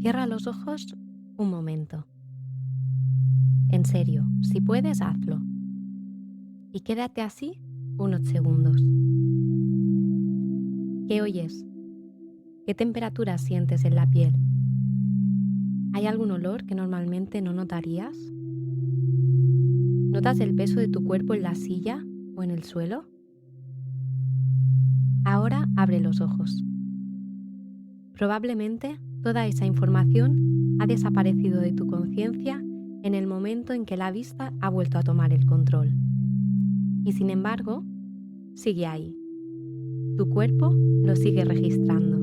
Cierra los ojos un momento. En serio, si puedes, hazlo. Y quédate así unos segundos. ¿Qué oyes? ¿Qué temperatura sientes en la piel? ¿Hay algún olor que normalmente no notarías? ¿Notas el peso de tu cuerpo en la silla o en el suelo? Ahora abre los ojos. Probablemente toda esa información ha desaparecido de tu conciencia en el momento en que la vista ha vuelto a tomar el control. Y sin embargo, sigue ahí. Tu cuerpo lo sigue registrando.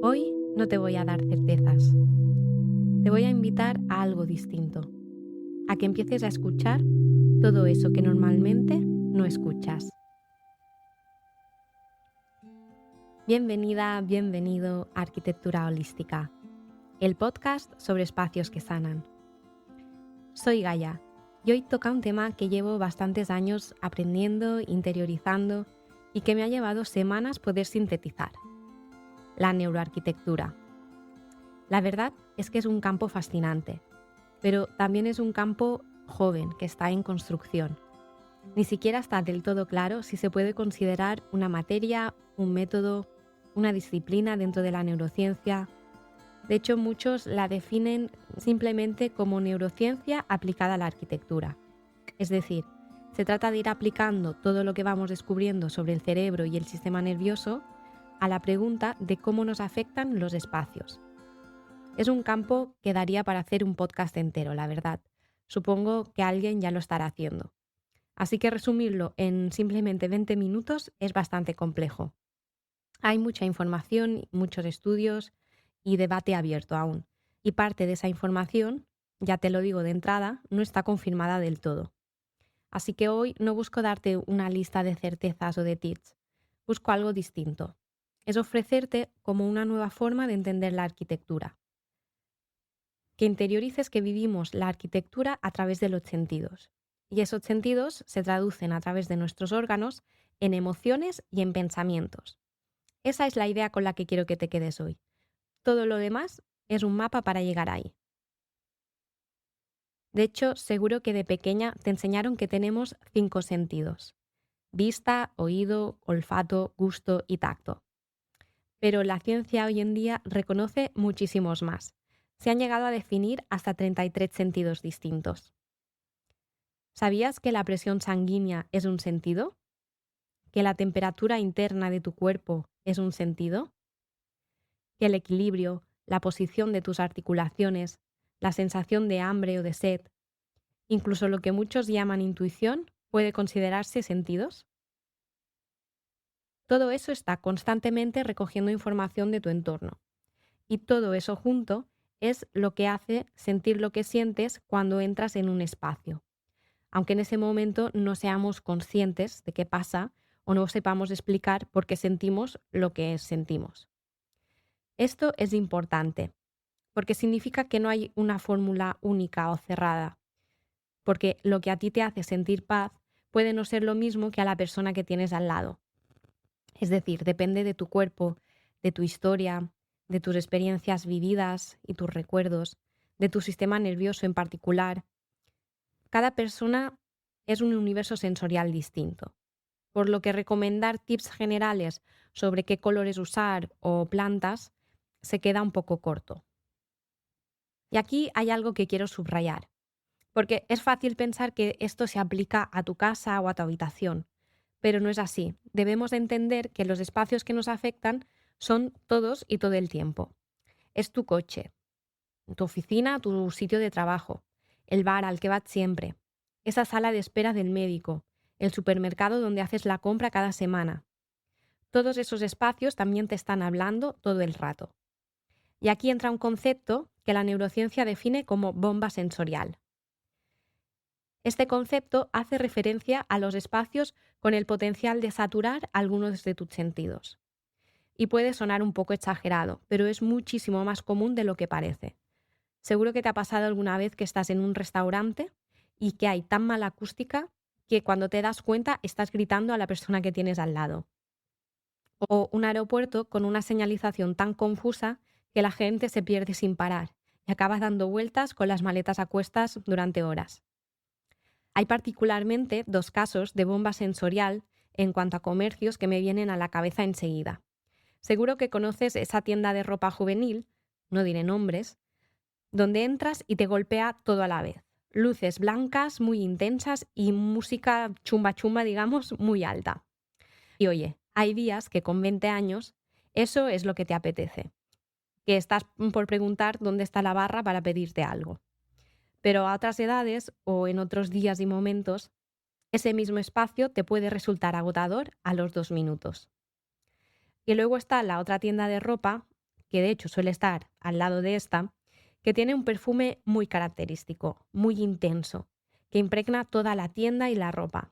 Hoy no te voy a dar certezas. Te voy a invitar a algo distinto. A que empieces a escuchar todo eso que normalmente no escuchas. Bienvenida, bienvenido a Arquitectura Holística, el podcast sobre espacios que sanan. Soy Gaia y hoy toca un tema que llevo bastantes años aprendiendo, interiorizando y que me ha llevado semanas poder sintetizar: la neuroarquitectura. La verdad es que es un campo fascinante, pero también es un campo joven que está en construcción. Ni siquiera está del todo claro si se puede considerar una materia, un método, una disciplina dentro de la neurociencia. De hecho, muchos la definen simplemente como neurociencia aplicada a la arquitectura. Es decir, se trata de ir aplicando todo lo que vamos descubriendo sobre el cerebro y el sistema nervioso a la pregunta de cómo nos afectan los espacios. Es un campo que daría para hacer un podcast entero, la verdad. Supongo que alguien ya lo estará haciendo. Así que resumirlo en simplemente 20 minutos es bastante complejo. Hay mucha información, muchos estudios y debate abierto aún. Y parte de esa información, ya te lo digo de entrada, no está confirmada del todo. Así que hoy no busco darte una lista de certezas o de tips. Busco algo distinto. Es ofrecerte como una nueva forma de entender la arquitectura. Que interiorices que vivimos la arquitectura a través de los sentidos. Y esos sentidos se traducen a través de nuestros órganos en emociones y en pensamientos. Esa es la idea con la que quiero que te quedes hoy. Todo lo demás es un mapa para llegar ahí. De hecho, seguro que de pequeña te enseñaron que tenemos 5 sentidos: vista, oído, olfato, gusto y tacto. Pero la ciencia hoy en día reconoce muchísimos más. Se han llegado a definir hasta 33 sentidos distintos. ¿Sabías que la presión sanguínea es un sentido? ¿Que la temperatura interna de tu cuerpo es un sentido? ¿Que el equilibrio, la posición de tus articulaciones, la sensación de hambre o de sed, incluso lo que muchos llaman intuición, puede considerarse sentidos? Todo eso está constantemente recogiendo información de tu entorno. Y todo eso junto es lo que hace sentir lo que sientes cuando entras en un espacio. Aunque en ese momento no seamos conscientes de qué pasa o no sepamos explicar por qué sentimos lo que sentimos. Esto es importante, porque significa que no hay una fórmula única o cerrada, porque lo que a ti te hace sentir paz puede no ser lo mismo que a la persona que tienes al lado. Es decir, depende de tu cuerpo, de tu historia, de tus experiencias vividas y tus recuerdos, de tu sistema nervioso en particular. Cada persona es un universo sensorial distinto, por lo que recomendar tips generales sobre qué colores usar o plantas se queda un poco corto. Y aquí hay algo que quiero subrayar, porque es fácil pensar que esto se aplica a tu casa o a tu habitación, pero no es así. Debemos entender que los espacios que nos afectan son todos y todo el tiempo. Es tu coche, tu oficina, tu sitio de trabajo, el bar al que vas siempre, esa sala de espera del médico, el supermercado donde haces la compra cada semana. Todos esos espacios también te están hablando todo el rato. Y aquí entra un concepto que la neurociencia define como bomba sensorial. Este concepto hace referencia a los espacios con el potencial de saturar algunos de tus sentidos. Y puede sonar un poco exagerado, pero es muchísimo más común de lo que parece. Seguro que te ha pasado alguna vez que estás en un restaurante y que hay tan mala acústica que cuando te das cuenta estás gritando a la persona que tienes al lado. O un aeropuerto con una señalización tan confusa que la gente se pierde sin parar y acabas dando vueltas con las maletas a cuestas durante horas. Hay particularmente 2 casos de bomba sensorial en cuanto a comercios que me vienen a la cabeza enseguida. Seguro que conoces esa tienda de ropa juvenil, no diré nombres, donde entras y te golpea todo a la vez. Luces blancas muy intensas y música chumba chumba, digamos, muy alta. Y oye, hay días que con 20 años eso es lo que te apetece, que estás por preguntar dónde está la barra para pedirte algo. Pero a otras edades o en otros días y momentos, ese mismo espacio te puede resultar agotador a los 2 minutos. Y luego está la otra tienda de ropa, que de hecho suele estar al lado de esta, que tiene un perfume muy característico, muy intenso, que impregna toda la tienda y la ropa.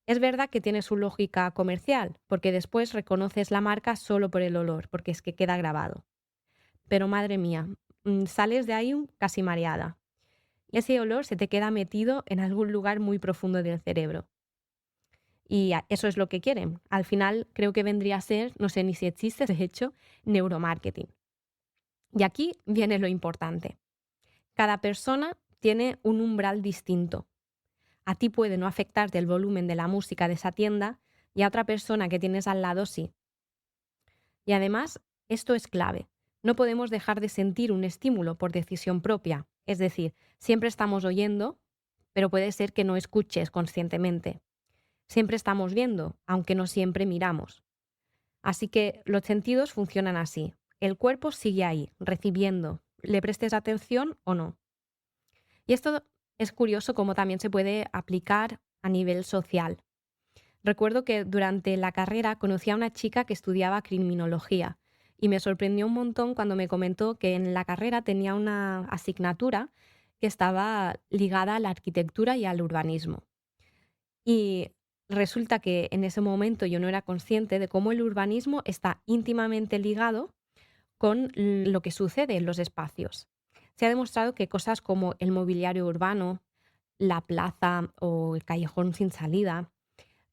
Es verdad que tiene su lógica comercial, porque después reconoces la marca solo por el olor, porque es que queda grabado. Pero madre mía, sales de ahí casi mareada. Ese olor se te queda metido en algún lugar muy profundo del cerebro. Y eso es lo que quieren. Al final creo que vendría a ser, no sé ni si existe, de hecho, neuromarketing. Y aquí viene lo importante. Cada persona tiene un umbral distinto. A ti puede no afectarte el volumen de la música de esa tienda y a otra persona que tienes al lado sí. Y además, esto es clave. No podemos dejar de sentir un estímulo por decisión propia. Es decir, siempre estamos oyendo, pero puede ser que no escuches conscientemente. Siempre estamos viendo, aunque no siempre miramos. Así que los sentidos funcionan así. El cuerpo sigue ahí, recibiendo, le prestes atención o no. Y esto es curioso cómo también se puede aplicar a nivel social. Recuerdo que durante la carrera conocí a una chica que estudiaba criminología y me sorprendió un montón cuando me comentó que en la carrera tenía una asignatura que estaba ligada a la arquitectura y al urbanismo. Y resulta que en ese momento yo no era consciente de cómo el urbanismo está íntimamente ligado con lo que sucede en los espacios. Se ha demostrado que cosas como el mobiliario urbano, la plaza o el callejón sin salida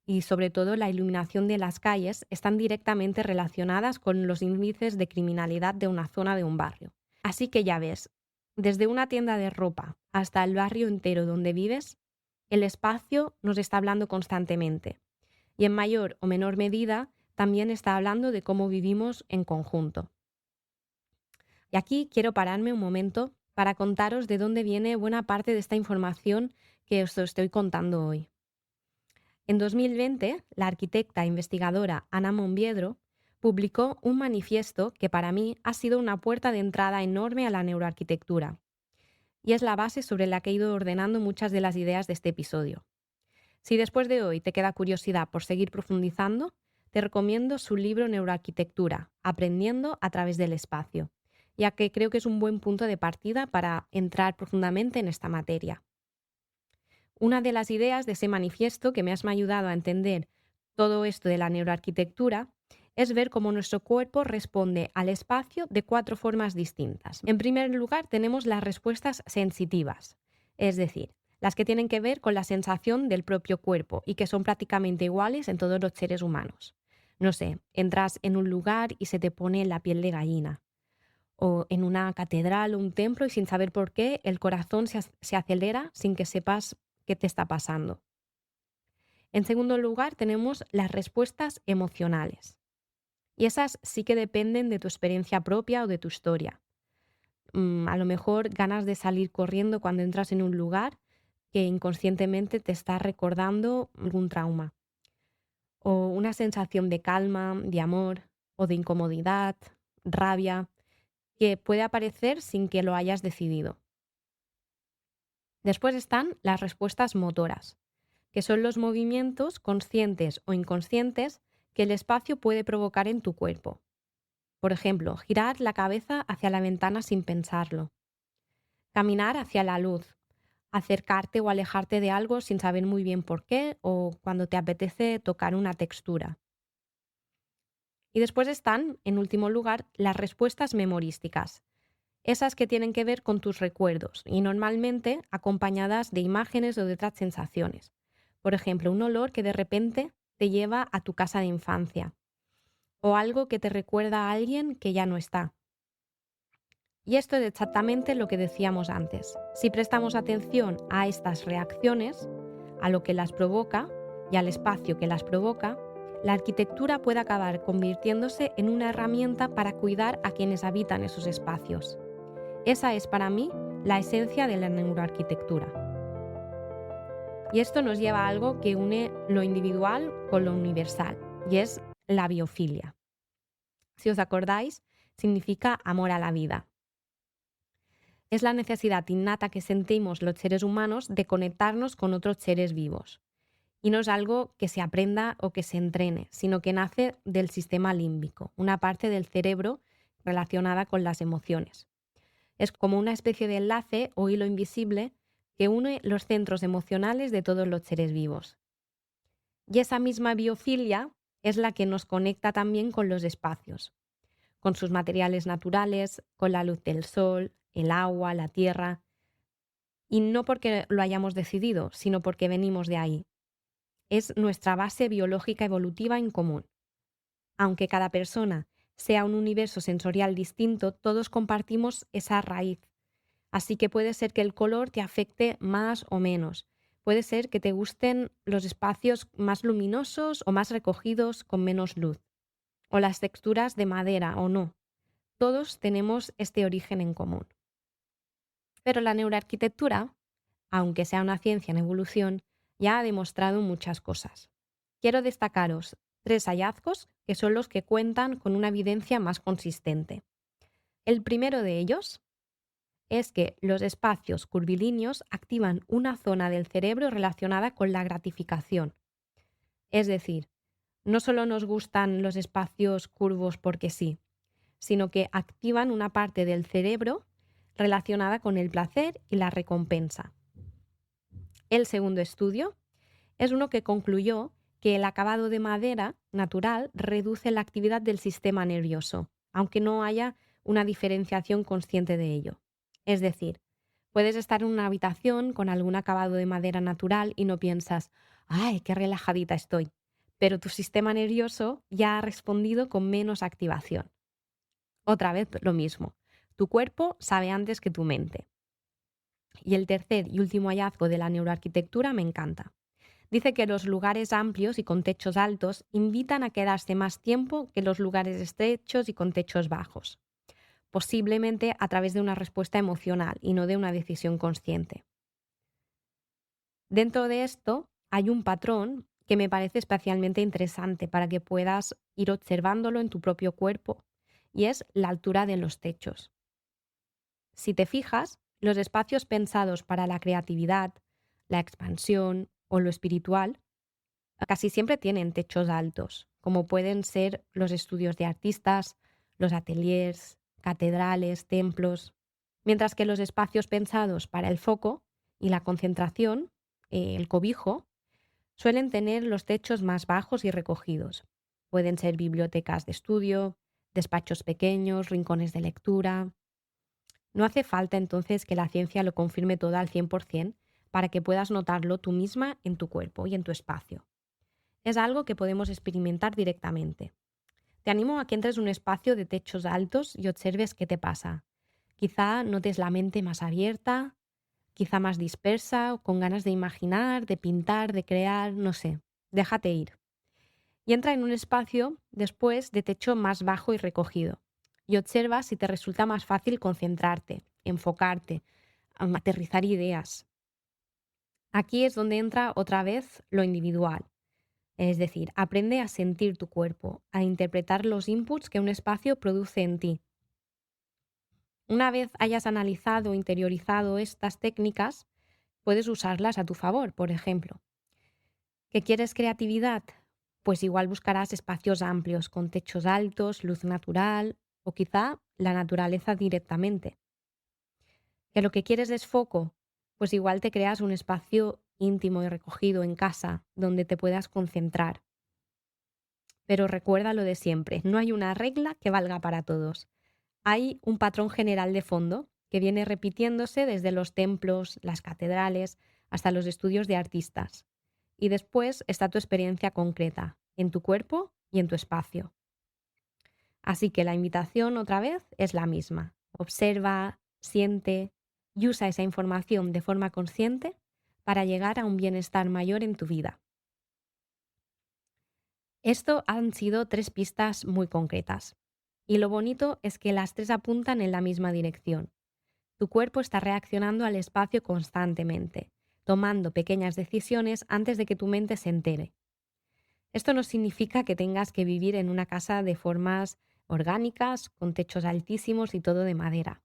y sobre todo la iluminación de las calles están directamente relacionadas con los índices de criminalidad de una zona de un barrio. Así que ya ves, desde una tienda de ropa hasta el barrio entero donde vives, el espacio nos está hablando constantemente y en mayor o menor medida también está hablando de cómo vivimos en conjunto. Y aquí quiero pararme un momento para contaros de dónde viene buena parte de esta información que os estoy contando hoy. En 2020, la arquitecta e investigadora Ana Monviedro publicó un manifiesto que para mí ha sido una puerta de entrada enorme a la neuroarquitectura. Y es la base sobre la que he ido ordenando muchas de las ideas de este episodio. Si después de hoy te queda curiosidad por seguir profundizando, te recomiendo su libro Neuroarquitectura, Aprendiendo a través del espacio, ya que creo que es un buen punto de partida para entrar profundamente en esta materia. Una de las ideas de ese manifiesto que me ha ayudado a entender todo esto de la neuroarquitectura es ver cómo nuestro cuerpo responde al espacio de 4 formas distintas. En primer lugar, tenemos las respuestas sensitivas, es decir, las que tienen que ver con la sensación del propio cuerpo y que son prácticamente iguales en todos los seres humanos. No sé, entras en un lugar y se te pone la piel de gallina. O en una catedral o un templo y sin saber por qué el corazón se acelera sin que sepas qué te está pasando. En segundo lugar, tenemos las respuestas emocionales. Y esas sí que dependen de tu experiencia propia o de tu historia. A lo mejor ganas de salir corriendo cuando entras en un lugar que inconscientemente te está recordando algún trauma. O una sensación de calma, de amor o de incomodidad, rabia, que puede aparecer sin que lo hayas decidido. Después están las respuestas motoras, que son los movimientos conscientes o inconscientes que el espacio puede provocar en tu cuerpo. Por ejemplo, girar la cabeza hacia la ventana sin pensarlo. Caminar hacia la luz. Acercarte o alejarte de algo sin saber muy bien por qué o cuando te apetece tocar una textura. Y después están, en último lugar, las respuestas memorísticas. Esas que tienen que ver con tus recuerdos y normalmente acompañadas de imágenes o de otras sensaciones. Por ejemplo, un olor que de repente te lleva a tu casa de infancia o algo que te recuerda a alguien que ya no está. Y esto es exactamente lo que decíamos antes. Si prestamos atención a estas reacciones, a lo que las provoca y al espacio que las provoca, la arquitectura puede acabar convirtiéndose en una herramienta para cuidar a quienes habitan esos espacios. Esa es para mí la esencia de la neuroarquitectura. Y esto nos lleva a algo que une lo individual con lo universal, y es la biofilia. Si os acordáis, significa amor a la vida. Es la necesidad innata que sentimos los seres humanos de conectarnos con otros seres vivos. Y no es algo que se aprenda o que se entrene, sino que nace del sistema límbico, una parte del cerebro relacionada con las emociones. Es como una especie de enlace o hilo invisible que une los centros emocionales de todos los seres vivos. Y esa misma biofilia es la que nos conecta también con los espacios, con sus materiales naturales, con la luz del sol, el agua, la tierra. Y no porque lo hayamos decidido, sino porque venimos de ahí. Es nuestra base biológica evolutiva en común. Aunque cada persona sea un universo sensorial distinto, todos compartimos esa raíz. Así que puede ser que el color te afecte más o menos. Puede ser que te gusten los espacios más luminosos o más recogidos con menos luz. O las texturas de madera o no. Todos tenemos este origen en común. Pero la neuroarquitectura, aunque sea una ciencia en evolución, ya ha demostrado muchas cosas. Quiero destacaros 3 hallazgos que son los que cuentan con una evidencia más consistente. El primero de ellos es que los espacios curvilíneos activan una zona del cerebro relacionada con la gratificación. Es decir, no solo nos gustan los espacios curvos porque sí, sino que activan una parte del cerebro relacionada con el placer y la recompensa. El segundo estudio es uno que concluyó que el acabado de madera natural reduce la actividad del sistema nervioso, aunque no haya una diferenciación consciente de ello. Es decir, puedes estar en una habitación con algún acabado de madera natural y no piensas, ¡ay, qué relajadita estoy! Pero tu sistema nervioso ya ha respondido con menos activación. Otra vez lo mismo, tu cuerpo sabe antes que tu mente. Y el tercer y último hallazgo de la neuroarquitectura me encanta. Dice que los lugares amplios y con techos altos invitan a quedarse más tiempo que los lugares estrechos y con techos bajos, posiblemente a través de una respuesta emocional y no de una decisión consciente. Dentro de esto hay un patrón que me parece especialmente interesante para que puedas ir observándolo en tu propio cuerpo, y es la altura de los techos. Si te fijas, los espacios pensados para la creatividad, la expansión o lo espiritual casi siempre tienen techos altos, como pueden ser los estudios de artistas, los ateliers, catedrales, templos, mientras que los espacios pensados para el foco y la concentración, el cobijo, suelen tener los techos más bajos y recogidos. Pueden ser bibliotecas de estudio, despachos pequeños, rincones de lectura. No hace falta entonces que la ciencia lo confirme todo al 100% para que puedas notarlo tú misma en tu cuerpo y en tu espacio. Es algo que podemos experimentar directamente. Te animo a que entres en un espacio de techos altos y observes qué te pasa. Quizá notes la mente más abierta, quizá más dispersa, o con ganas de imaginar, de pintar, de crear, no sé. Déjate ir. Y entra en un espacio después de techo más bajo y recogido. Y observa si te resulta más fácil concentrarte, enfocarte, aterrizar ideas. Aquí es donde entra otra vez lo individual. Es decir, aprende a sentir tu cuerpo, a interpretar los inputs que un espacio produce en ti. Una vez hayas analizado o interiorizado estas técnicas, puedes usarlas a tu favor, por ejemplo. ¿Que quieres creatividad? Pues igual buscarás espacios amplios, con techos altos, luz natural o quizá la naturaleza directamente. ¿Que lo que quieres es foco? Pues igual te creas un espacio íntimo y recogido en casa donde te puedas concentrar. Pero recuerda lo de siempre, no hay una regla que valga para todos. Hay un patrón general de fondo que viene repitiéndose desde los templos, las catedrales, hasta los estudios de artistas. Y después está tu experiencia concreta, en tu cuerpo y en tu espacio. Así que la invitación otra vez es la misma. Observa, siente y usa esa información de forma consciente para llegar a un bienestar mayor en tu vida. Esto han sido 3 pistas muy concretas. Y lo bonito es que las 3 apuntan en la misma dirección. Tu cuerpo está reaccionando al espacio constantemente, tomando pequeñas decisiones antes de que tu mente se entere. Esto no significa que tengas que vivir en una casa de formas orgánicas, con techos altísimos y todo de madera.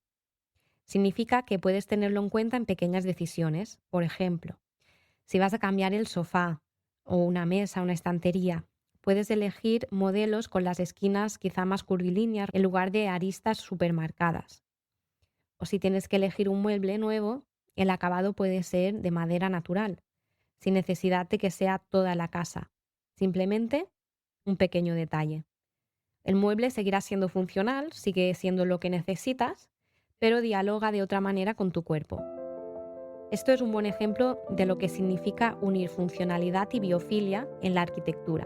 Significa que puedes tenerlo en cuenta en pequeñas decisiones. Por ejemplo, si vas a cambiar el sofá o una mesa, una estantería, puedes elegir modelos con las esquinas quizá más curvilíneas en lugar de aristas supermarcadas. O si tienes que elegir un mueble nuevo, el acabado puede ser de madera natural, sin necesidad de que sea toda la casa. Simplemente un pequeño detalle. El mueble seguirá siendo funcional, sigue siendo lo que necesitas, pero dialoga de otra manera con tu cuerpo. Esto es un buen ejemplo de lo que significa unir funcionalidad y biofilia en la arquitectura.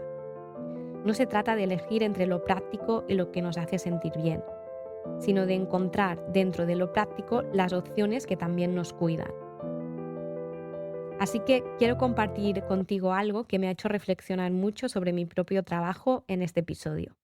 No se trata de elegir entre lo práctico y lo que nos hace sentir bien, sino de encontrar dentro de lo práctico las opciones que también nos cuidan. Así que quiero compartir contigo algo que me ha hecho reflexionar mucho sobre mi propio trabajo en este episodio.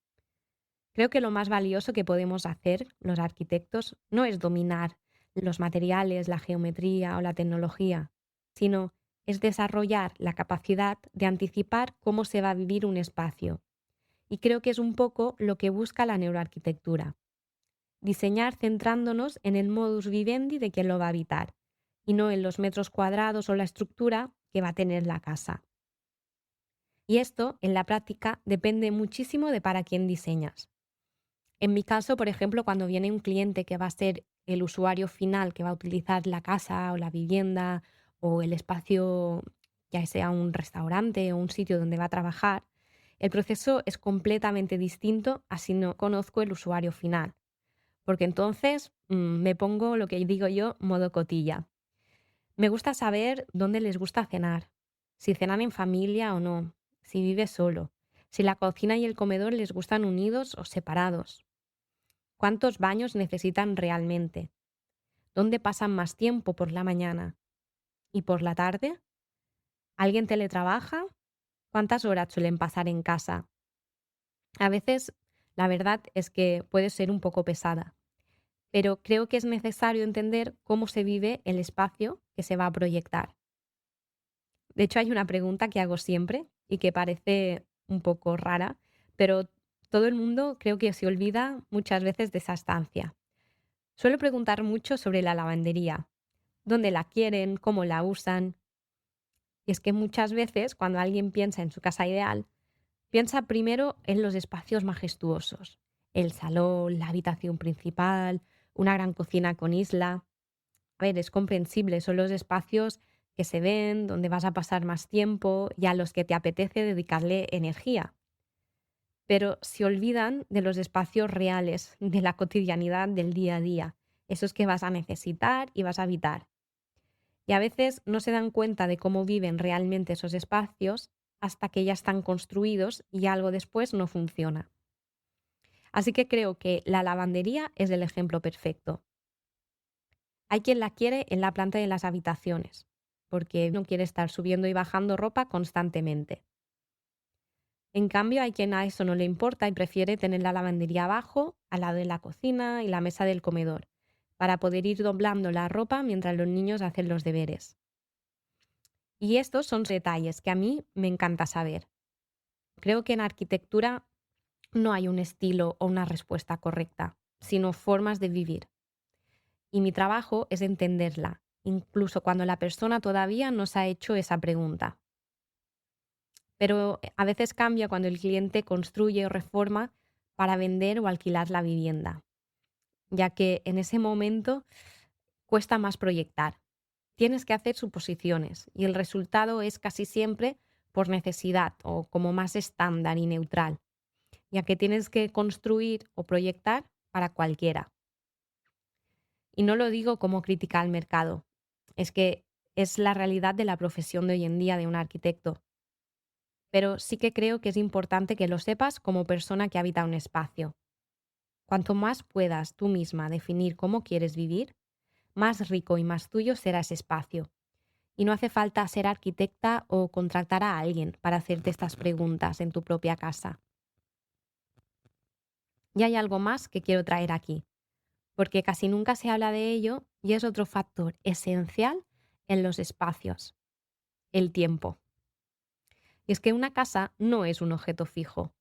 Creo que lo más valioso que podemos hacer los arquitectos no es dominar los materiales, la geometría o la tecnología, sino es desarrollar la capacidad de anticipar cómo se va a vivir un espacio. Y creo que es un poco lo que busca la neuroarquitectura. Diseñar centrándonos en el modus vivendi de quien lo va a habitar, y no en los metros cuadrados o la estructura que va a tener la casa. Y esto, en la práctica, depende muchísimo de para quién diseñas. En mi caso, por ejemplo, cuando viene un cliente que va a ser el usuario final que va a utilizar la casa o la vivienda o el espacio, ya sea un restaurante o un sitio donde va a trabajar, el proceso es completamente distinto a si no conozco el usuario final. Porque entonces me pongo lo que digo yo, modo cotilla. Me gusta saber dónde les gusta cenar, si cenan en familia o no, si vive solo, si la cocina y el comedor les gustan unidos o separados. ¿Cuántos baños necesitan realmente? ¿Dónde pasan más tiempo por la mañana? ¿Y por la tarde? ¿Alguien teletrabaja? ¿Cuántas horas suelen pasar en casa? A veces, la verdad es que puede ser un poco pesada, pero creo que es necesario entender cómo se vive el espacio que se va a proyectar. De hecho, hay una pregunta que hago siempre y que parece un poco rara, pero todo el mundo creo que se olvida muchas veces de esa estancia. Suelo preguntar mucho sobre la lavandería, dónde la quieren, cómo la usan. Y es que muchas veces cuando alguien piensa en su casa ideal, piensa primero en los espacios majestuosos, el salón, la habitación principal, una gran cocina con isla. A ver, es comprensible, son los espacios que se ven, donde vas a pasar más tiempo y a los que te apetece dedicarle energía. Pero se olvidan de los espacios reales, de la cotidianidad del día a día, esos que vas a necesitar y vas a habitar. Y a veces no se dan cuenta de cómo viven realmente esos espacios hasta que ya están construidos y algo después no funciona. Así que creo que la lavandería es el ejemplo perfecto. Hay quien la quiere en la planta de las habitaciones, porque no quiere estar subiendo y bajando ropa constantemente. En cambio, hay quien a eso no le importa y prefiere tener la lavandería abajo, al lado de la cocina y la mesa del comedor, para poder ir doblando la ropa mientras los niños hacen los deberes. Y estos son detalles que a mí me encanta saber. Creo que en arquitectura no hay un estilo o una respuesta correcta, sino formas de vivir. Y mi trabajo es entenderla, incluso cuando la persona todavía no se ha hecho esa pregunta. Pero a veces cambia cuando el cliente construye o reforma para vender o alquilar la vivienda, ya que en ese momento cuesta más proyectar. Tienes que hacer suposiciones y el resultado es casi siempre por necesidad o como más estándar y neutral, ya que tienes que construir o proyectar para cualquiera. Y no lo digo como crítica al mercado, es que es la realidad de la profesión de hoy en día de un arquitecto. Pero sí que creo que es importante que lo sepas como persona que habita un espacio. Cuanto más puedas tú misma definir cómo quieres vivir, más rico y más tuyo será ese espacio. Y no hace falta ser arquitecta o contratar a alguien para hacerte estas preguntas en tu propia casa. Y hay algo más que quiero traer aquí, porque casi nunca se habla de ello y es otro factor esencial en los espacios, el tiempo. Y es que una casa no es un objeto fijo,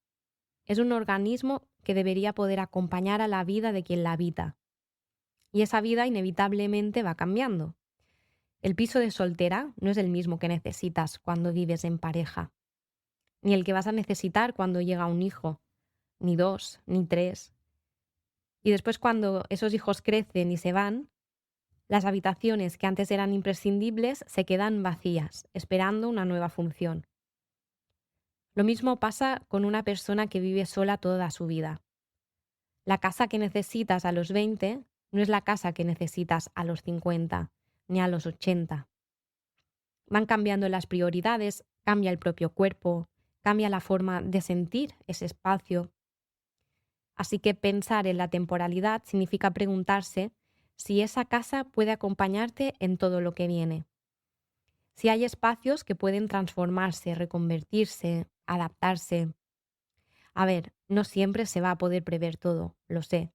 es un organismo que debería poder acompañar a la vida de quien la habita. Y esa vida inevitablemente va cambiando. El piso de soltera no es el mismo que necesitas cuando vives en pareja, ni el que vas a necesitar cuando llega un hijo, ni dos, ni tres. Y después cuando esos hijos crecen y se van, las habitaciones que antes eran imprescindibles se quedan vacías, esperando una nueva función. Lo mismo pasa con una persona que vive sola toda su vida. La casa que necesitas a los 20 no es la casa que necesitas a los 50, ni a los 80. Van cambiando las prioridades, cambia el propio cuerpo, cambia la forma de sentir ese espacio. Así que pensar en la temporalidad significa preguntarse si esa casa puede acompañarte en todo lo que viene. Si hay espacios que pueden transformarse, reconvertirse, adaptarse. A ver, no siempre se va a poder prever todo, lo sé,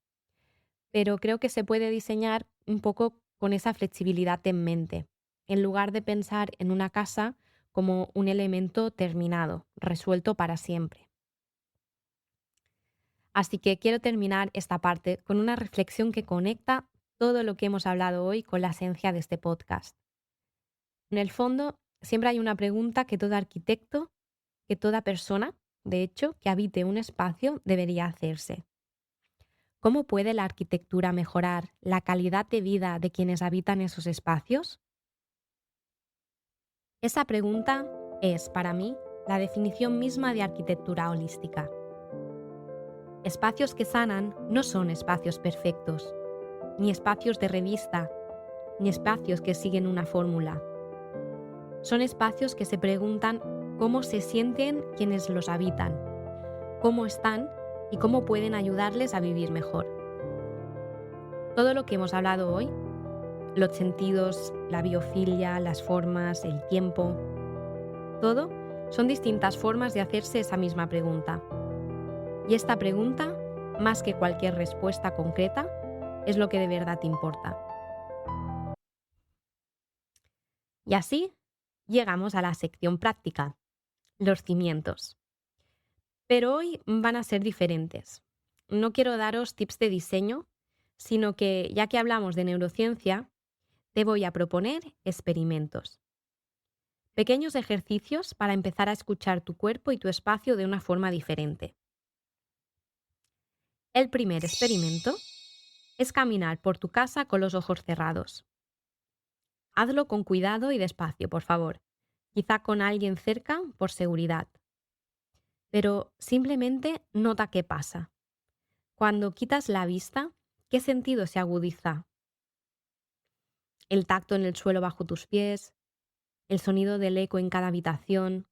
pero creo que se puede diseñar un poco con esa flexibilidad en mente, en lugar de pensar en una casa como un elemento terminado, resuelto para siempre. Así que quiero terminar esta parte con una reflexión que conecta todo lo que hemos hablado hoy con la esencia de este podcast. En el fondo, siempre hay una pregunta que todo arquitecto, que toda persona, de hecho, que habite un espacio debería hacerse. ¿Cómo puede la arquitectura mejorar la calidad de vida de quienes habitan esos espacios? Esa pregunta es, para mí, la definición misma de arquitectura holística. Espacios que sanan no son espacios perfectos, ni espacios de revista, ni espacios que siguen una fórmula. Son espacios que se preguntan cómo se sienten quienes los habitan, cómo están y cómo pueden ayudarles a vivir mejor. Todo lo que hemos hablado hoy, los sentidos, la biofilia, las formas, el tiempo, todo son distintas formas de hacerse esa misma pregunta. Y esta pregunta, más que cualquier respuesta concreta, es lo que de verdad importa. Y así llegamos a la sección práctica, los cimientos. Pero hoy van a ser diferentes. No quiero daros tips de diseño, sino que, ya que hablamos de neurociencia, te voy a proponer experimentos. Pequeños ejercicios para empezar a escuchar tu cuerpo y tu espacio de una forma diferente. El primer experimento es caminar por tu casa con los ojos cerrados. Hazlo con cuidado y despacio, por favor. Quizá con alguien cerca por seguridad. Pero simplemente nota qué pasa. Cuando quitas la vista, ¿qué sentido se agudiza? El tacto en el suelo bajo tus pies, el sonido del eco en cada habitación,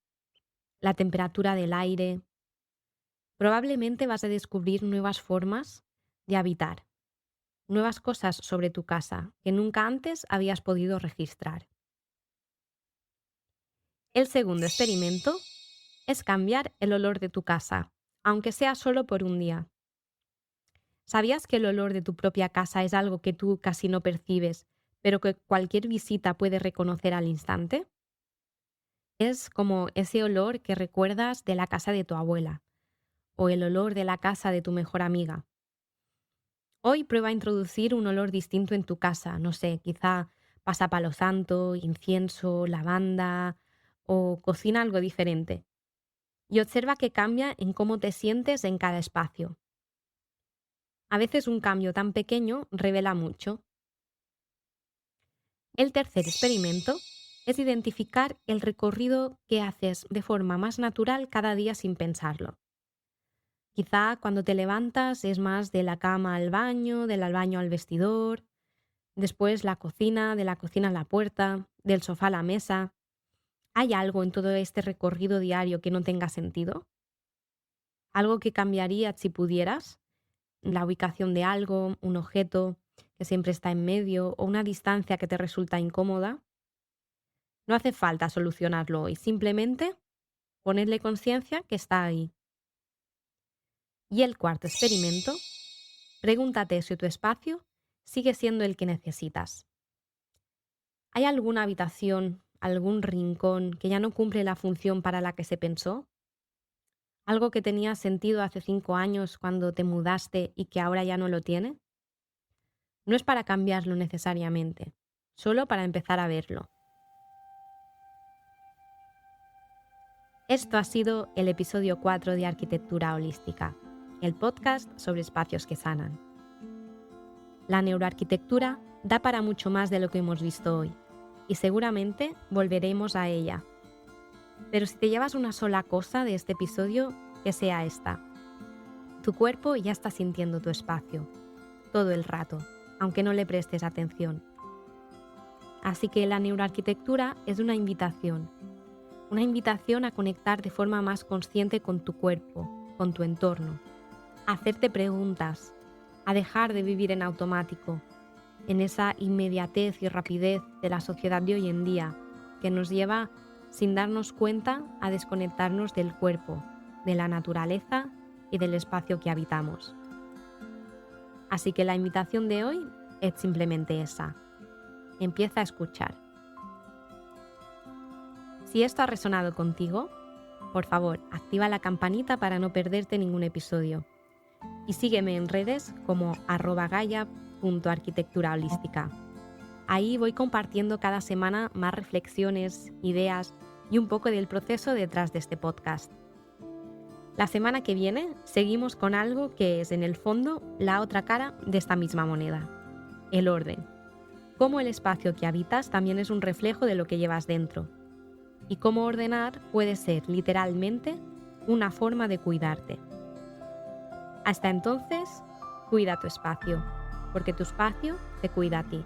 la temperatura del aire. Probablemente vas a descubrir nuevas formas de habitar, nuevas cosas sobre tu casa que nunca antes habías podido registrar. El segundo experimento es cambiar el olor de tu casa, aunque sea solo por un día. ¿Sabías que el olor de tu propia casa es algo que tú casi no percibes, pero que cualquier visita puede reconocer al instante? Es como ese olor que recuerdas de la casa de tu abuela o el olor de la casa de tu mejor amiga. Hoy prueba a introducir un olor distinto en tu casa, no sé, quizá pasa palo santo, incienso, lavanda o cocina algo diferente. Y observa que cambia en cómo te sientes en cada espacio. A veces un cambio tan pequeño revela mucho. El tercer experimento es identificar el recorrido que haces de forma más natural cada día sin pensarlo. Quizá cuando te levantas es más de la cama al baño, del baño al vestidor, después la cocina, de la cocina a la puerta, del sofá a la mesa. ¿Hay algo en todo este recorrido diario que no tenga sentido? ¿Algo que cambiarías si pudieras? la ubicación de algo, un objeto que siempre está en medio o una distancia que te resulta incómoda, no hace falta solucionarlo hoy, simplemente ponerle conciencia que está ahí. Y el cuarto experimento, pregúntate si tu espacio sigue siendo el que necesitas. ¿Hay alguna habitación, algún rincón que ya no cumple la función para la que se pensó? ¿Algo que tenía sentido hace 5 años cuando te mudaste y que ahora ya no lo tiene? No es para cambiarlo necesariamente, solo para empezar a verlo. Esto ha sido el episodio 4 de Arquitectura Holística, el podcast sobre espacios que sanan. La neuroarquitectura da para mucho más de lo que hemos visto hoy, y seguramente volveremos a ella. Pero si te llevas una sola cosa de este episodio, que sea esta. Tu cuerpo ya está sintiendo tu espacio, todo el rato, aunque no le prestes atención. Así que la neuroarquitectura es una invitación a conectar de forma más consciente con tu cuerpo, con tu entorno, a hacerte preguntas, a dejar de vivir en automático, en esa inmediatez y rapidez de la sociedad de hoy en día que nos lleva, sin darnos cuenta, a desconectarnos del cuerpo, de la naturaleza y del espacio que habitamos. Así que la invitación de hoy es simplemente esa. Empieza a escuchar. Si esto ha resonado contigo, por favor, activa la campanita para no perderte ningún episodio. Y sígueme en redes como @gaia.arquitecturaholística. Ahí voy compartiendo cada semana más reflexiones, ideas y un poco del proceso detrás de este podcast. La semana que viene seguimos con algo que es, en el fondo, la otra cara de esta misma moneda: el orden. Cómo el espacio que habitas también es un reflejo de lo que llevas dentro. Y cómo ordenar puede ser, literalmente, una forma de cuidarte. Hasta entonces, cuida tu espacio, porque tu espacio te cuida a ti.